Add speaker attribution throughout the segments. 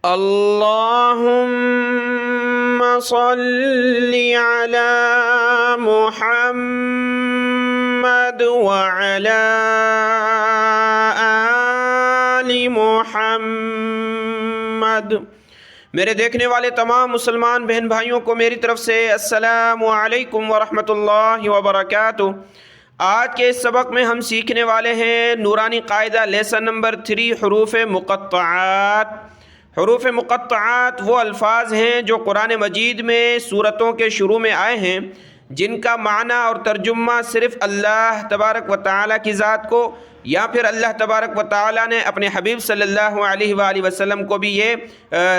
Speaker 1: اللہم صلی علی محمد وعلی آل محمد۔ میرے دیکھنے والے تمام مسلمان بہن بھائیوں کو میری طرف سے السلام علیکم ورحمۃ اللہ وبرکاتہ۔ آج کے اس سبق میں ہم سیکھنے والے ہیں نورانی قاعدہ لیسن نمبر 3 حروف مقطعات۔ حروف مقطعات وہ الفاظ ہیں جو قرآن مجید میں سورتوں کے شروع میں آئے ہیں، جن کا معنی اور ترجمہ صرف اللہ تبارک و تعالیٰ کی ذات کو یا پھر اللہ تبارک و تعالیٰ نے اپنے حبیب صلی اللہ علیہ وآلہ وسلم کو بھی یہ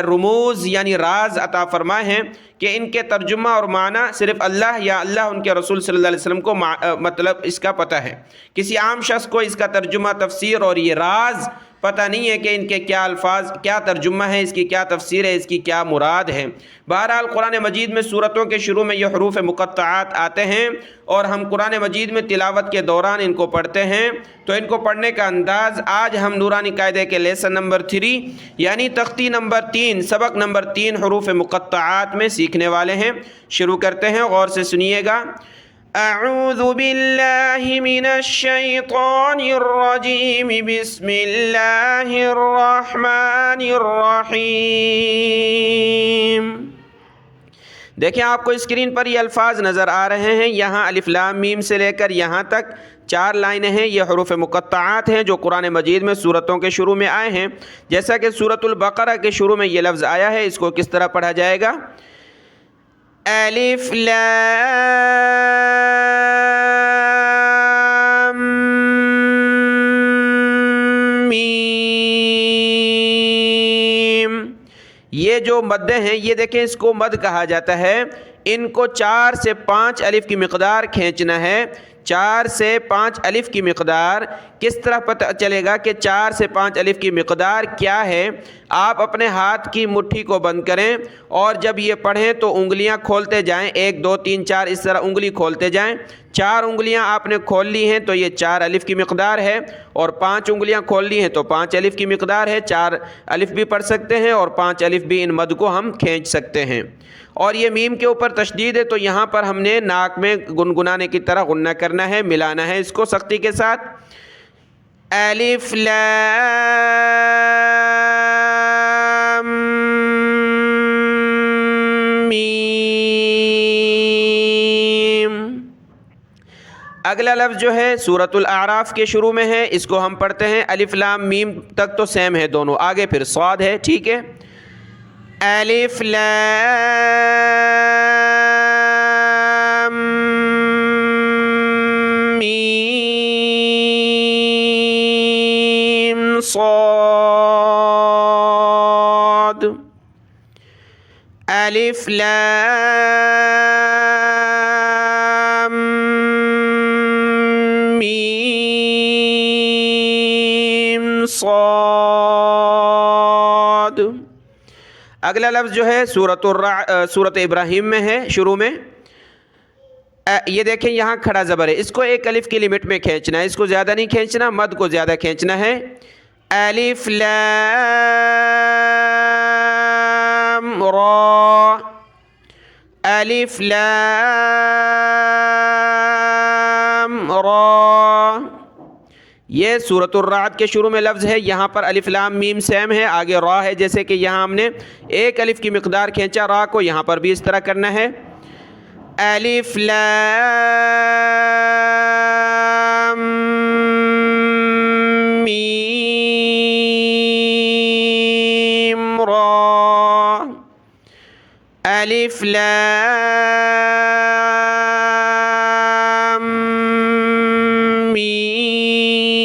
Speaker 1: رموز یعنی راز عطا فرمائے ہیں کہ ان کے ترجمہ اور معنی صرف اللہ یا اللہ ان کے رسول صلی اللہ علیہ وسلم کو مطلب اس کا پتہ ہے۔ کسی عام شخص کو اس کا ترجمہ، تفسیر اور یہ راز پتہ نہیں ہے کہ ان کے کیا الفاظ، کیا ترجمہ ہے، اس کی کیا تفسیر ہے، اس کی کیا مراد ہے۔ بہرحال قرآن مجید میں سورتوں کے شروع میں یہ حروف مقطعات آتے ہیں اور ہم قرآن مجید میں تلاوت کے دوران ان کو پڑھتے ہیں، تو ان کو پڑھنے کا انداز آج ہم نورانی قاعدے کے لیسن نمبر 3 یعنی تختی نمبر 3 سبق نمبر 3 حروف مقطعات میں سیکھنے والے ہیں۔ شروع کرتے ہیں، غور سے سنیے گا۔ اعوذ باللہ من الشیطان الرجیم، بسم اللہ الرحمن الرحیم۔ دیکھیں آپ کو اسکرین پر یہ الفاظ نظر آ رہے ہیں، یہاں الف لام میم سے لے کر یہاں تک 4 لائنیں ہیں، یہ حروف مقطعات ہیں جو قرآن مجید میں سورتوں کے شروع میں آئے ہیں۔ جیسا کہ سورۃ البقرہ کے شروع میں یہ لفظ آیا ہے، اس کو کس طرح پڑھا جائے گا؟ الف لام میم۔ یہ جو مدیں ہیں یہ دیکھیں، اس کو مد کہا جاتا ہے۔ ان کو 4 سے 5 الف کی مقدار کھینچنا ہے۔ 4 سے 5 الف کی مقدار کس طرح پتہ چلے گا کہ 4 سے 5 الف کی مقدار کیا ہے؟ آپ اپنے ہاتھ کی مٹھی کو بند کریں اور جب یہ پڑھیں تو انگلیاں کھولتے جائیں، 1 2 3 4 اس طرح انگلی کھولتے جائیں۔ 4 انگلیاں آپ نے کھول لی ہیں تو یہ 4 الف کی مقدار ہے، اور 5 انگلیاں کھول لی ہیں تو 5 الف کی مقدار ہے۔ 4 الف بھی پڑھ سکتے ہیں اور 5 الف بھی، ان مد کو ہم کھینچ سکتے ہیں۔ اور یہ میم کے اوپر تشدید ہے تو یہاں پر ہم نے ناک میں گنگنانے کی طرح غنہ کرنا ہے، ملانا ہے اس کو سختی کے ساتھ۔ الف لام میم۔ اگلا لفظ جو ہے سورۃ الاعراف کے شروع میں ہے، اس کو ہم پڑھتے ہیں الف لام میم تک تو سیم ہے دونوں، آگے پھر صاد ہے، ٹھیک ہے؟ الف لام میم صاد۔ الف لام میم صاد۔ اگلا لفظ جو ہے سورۃ ابراہیم میں ہے، شروع میں یہ دیکھیں یہاں کھڑا زبر ہے، اس کو 1 الف کی لمٹ میں کھینچنا ہے، اس کو زیادہ نہیں کھینچنا، مد کو زیادہ کھینچنا ہے۔ الف لام را۔ الف لام را۔ یہ سورۃ الرعد کے شروع میں لفظ ہے، یہاں پر الف لام میم سیم ہے، آگے را ہے، جیسے کہ یہاں ہم نے 1 الف کی مقدار کھینچا را کو، یہاں پر بھی اس طرح کرنا ہے۔ الف لام میم را۔ الف لام میم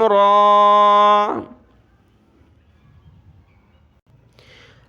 Speaker 1: را۔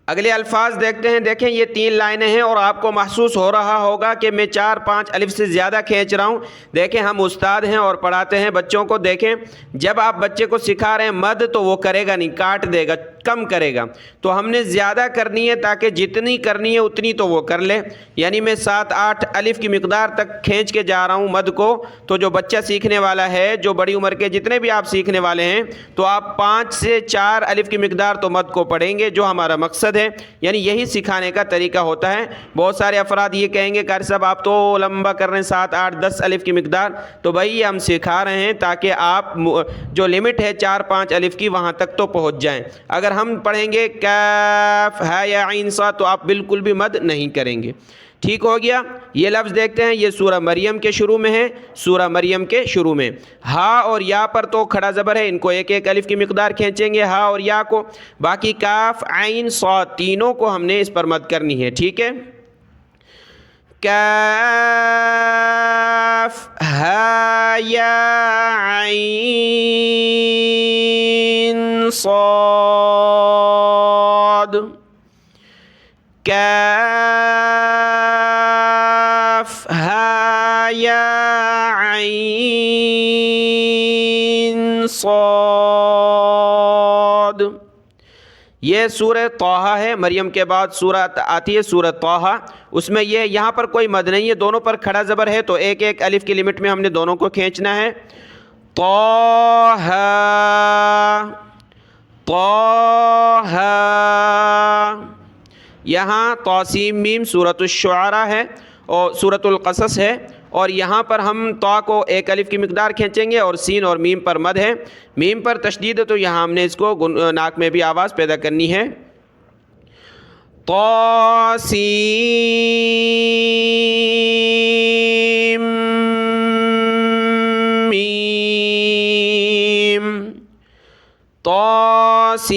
Speaker 1: اگلے الفاظ دیکھتے ہیں۔ دیکھیں یہ 3 لائنیں ہیں اور آپ کو محسوس ہو رہا ہوگا کہ میں 4-5 الف سے زیادہ کھینچ رہا ہوں۔ دیکھیں ہم استاد ہیں اور پڑھاتے ہیں بچوں کو۔ دیکھیں جب آپ بچے کو سکھا رہے ہیں مد تو وہ کرے گا نہیں، کاٹ دے گا، کم کرے گا، تو ہم نے زیادہ کرنی ہے تاکہ جتنی کرنی ہے اتنی تو وہ کر لے. یعنی میں 7-8 الف کی مقدار تک کھینچ کے جا رہا ہوں مد کو، تو جو بچہ سیکھنے والا ہے، جو بڑی عمر کے جتنے بھی آپ سیکھنے والے ہیں، تو آپ 5 سے 4 الف کی مقدار تو مد کو پڑھیں گے، جو ہمارا مقصد ہے. یعنی یہی سکھانے کا طریقہ ہوتا ہے. بہت سارے افراد یہ کہیں گے قاری صاحب آپ تو لمبا کر رہے ہیں 7-8-10 الف کی مقدار. تو بھائی یہ ہم سکھا رہے ہیں تاکہ آپ جو لمٹ ہے 4-5 الف کی وہاں تک تو پہنچ جائیں. اگر ہم پڑھیں گے کاف ہا یا عین صاد تو آپ بالکل بھی مد نہیں کریں گے. ٹھیک ہو گیا. یہ لفظ دیکھتے ہیں، یہ سورہ مریم کے شروع میں ہے. سورہ مریم کے شروع میں ہا اور یا پر تو کھڑا زبر ہے، ان کو 1-1 الف کی مقدار کھینچیں گے، ہا اور یا کو. باقی کاف عین صاد تینوں کو ہم نے اس پر مد کرنی ہے. ٹھیک ہے. کاف ہا یا عین صاد. کاف ہا یا عین صاد. یہ سورہ طٰہٰ ہے. مریم کے بعد سورہ آتی ہے سورہ طٰہٰ. اس میں یہ یہاں پر کوئی مد نہیں ہے، دونوں پر کھڑا زبر ہے، تو 1-1 الف کی لمٹ میں ہم نے دونوں کو کھینچنا ہے. طٰہٰ طٰہٰ. یہاں طاسیم میم سورۃ الشعراء ہے اور سورۃ القصص ہے، اور یہاں پر ہم طا کو 1 الف کی مقدار کھینچیں گے اور سین اور میم پر مد ہے. میم پر تشدید ہے تو یہاں ہم نے اس کو ناک میں بھی آواز پیدا کرنی ہے. طاسیم میم. طاسیم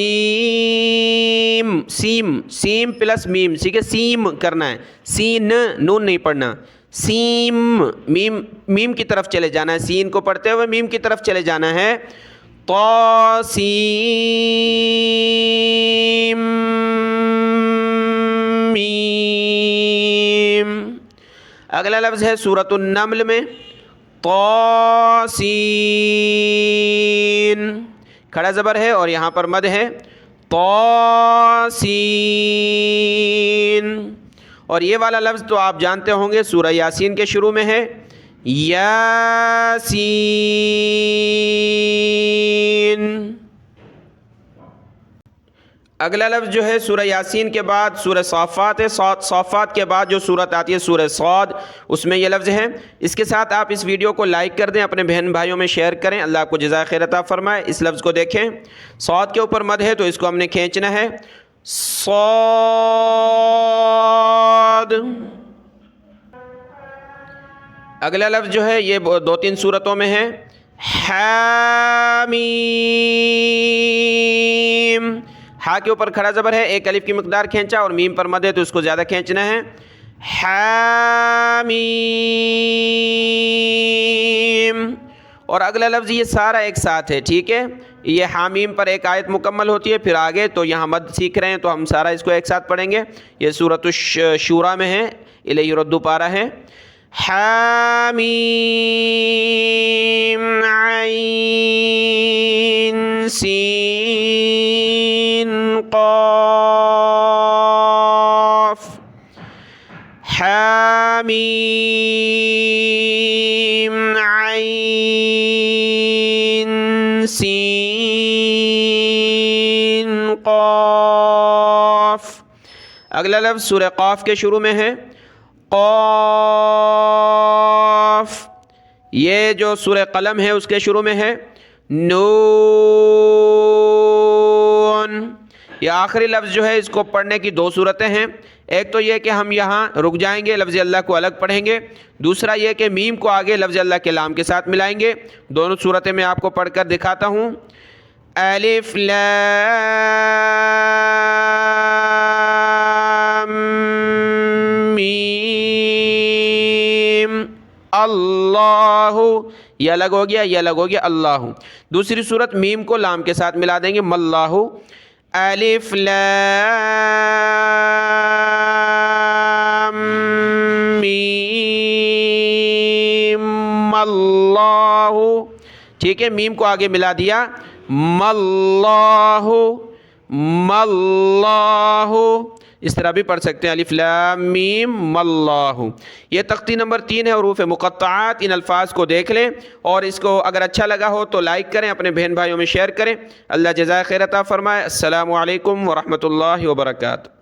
Speaker 1: سیم سیم پلس میم. ٹھیک ہے، سیم کرنا ہے، سین نون نہیں پڑھنا. سیم میم میم کی طرف چلے جانا ہے، سین کو پڑھتے ہوئے میم کی طرف چلے جانا ہے. طاسیم میم. اگلا لفظ ہے سورۃ النمل میں طاسین. کھڑا زبر ہے اور یہاں پر مد ہے. طاسین. اور یہ والا لفظ تو آپ جانتے ہوں گے، سورہ یاسین کے شروع میں ہے. یاسین. اگلا لفظ جو ہے سورہ یاسین کے بعد سورہ صافات ہے. صافات کے بعد جو سورت آتی ہے سورہ صاد، اس میں یہ لفظ ہے. اس کے ساتھ آپ اس ویڈیو کو لائک کر دیں، اپنے بہن بھائیوں میں شیئر کریں. اللہ آپ کو جزائے خیر عطا فرمائے. اس لفظ کو دیکھیں، صاد کے اوپر مد ہے تو اس کو ہم نے کھینچنا ہے. صاد. اگلا لفظ جو ہے یہ 2-3 صورتوں میں ہے. حامیم. ہا کے اوپر کھڑا زبر ہے، 1 الف کی مقدار کھینچا اور میم پر مد ہے تو اس کو زیادہ کھینچنا ہے. حامیم. اور اگلا لفظ یہ سارا ایک ساتھ ہے. ٹھیک ہے، یہ حامیم پر ایک آیت مکمل ہوتی ہے، پھر آگے تو یہاں مد سیکھ رہے ہیں تو ہم سارا اس کو ایک ساتھ پڑھیں گے. یہ سورۃ الشورى میں ہے، الیہ ردوا پارہ ہے. حامیم عین سین قاف. حامیم عین سین قاف. اگلا لفظ سورہ قاف کے شروع میں ہے. قاف. یہ جو سورہ قلم ہے اس کے شروع میں ہے. نون. یہ آخری لفظ جو ہے اس کو پڑھنے کی 2 صورتیں ہیں. ایک تو یہ کہ ہم یہاں رک جائیں گے، لفظ اللہ کو الگ پڑھیں گے. دوسرا یہ کہ میم کو آگے لفظ اللہ کے لام کے ساتھ ملائیں گے. دونوں صورتیں میں آپ کو پڑھ کر دکھاتا ہوں. الف لام میم. اللہ. یہ الگ ہو گیا، یہ الگ ہو گیا اللہ. دوسری صورت میم کو لام کے ساتھ ملا دیں گے، ملّہ. الف لام میم اللہ. ٹھیک ہے، میم کو آگے ملا دیا، ملّہ. مَاللَّهُ، اس طرح بھی پڑھ سکتے ہیں الف لام میم مَاللَّهُ۔ یہ تختی نمبر 3 ہے، حروف مقطعات، ان الفاظ کو دیکھ لیں اور اس کو اگر اچھا لگا ہو تو لائک کریں، اپنے بہن بھائیوں میں شیئر کریں۔ اللہ جزائے خیر عطا فرمائے۔ السلام علیکم ورحمۃ اللہ وبرکاتہ۔